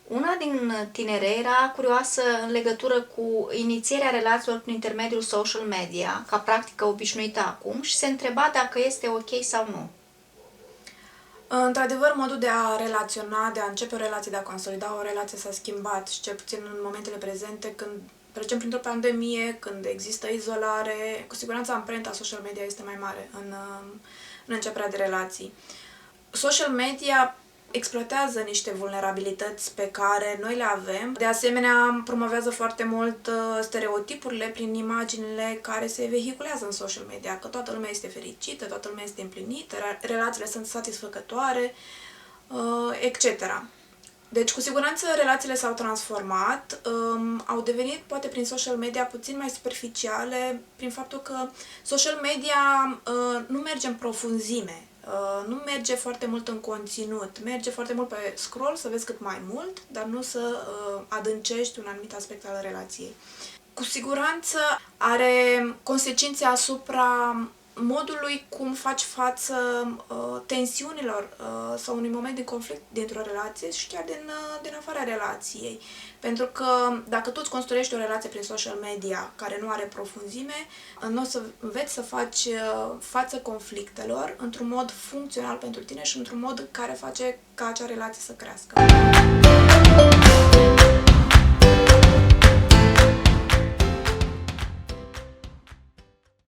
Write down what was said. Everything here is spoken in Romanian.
Una din tinere era curioasă în legătură cu inițierea relațiilor prin intermediul social media, ca practică obișnuită acum, și se întreba dacă este ok sau nu. Într-adevăr, modul de a relaționa, de a începe o relație, de a consolida o relație s-a schimbat și cel puțin în momentele prezente, când trecem printr-o pandemie, când există izolare, cu siguranță amprenta social media este mai mare în începerea de relații. Social media exploatează niște vulnerabilități pe care noi le avem. De asemenea, promovează foarte mult stereotipurile prin imaginile care se vehiculează în social media, că toată lumea este fericită, toată lumea este împlinită, relațiile sunt satisfăcătoare, etc. Deci, cu siguranță, relațiile s-au transformat, au devenit, poate prin social media, puțin mai superficiale, prin faptul că social media nu merge în profunzime, nu merge foarte mult în conținut, merge foarte mult pe scroll să vezi cât mai mult, dar nu să adâncești un anumit aspect al relației. Cu siguranță are consecințe asupra modului cum faci față tensiunilor sau unui moment de conflict dintr-o relație și chiar din afara relației. Pentru că dacă tu îți construiești o relație prin social media care nu are profunzime, nu o să înveți să faci față conflictelor într-un mod funcțional pentru tine și într-un mod care face ca acea relație să crească.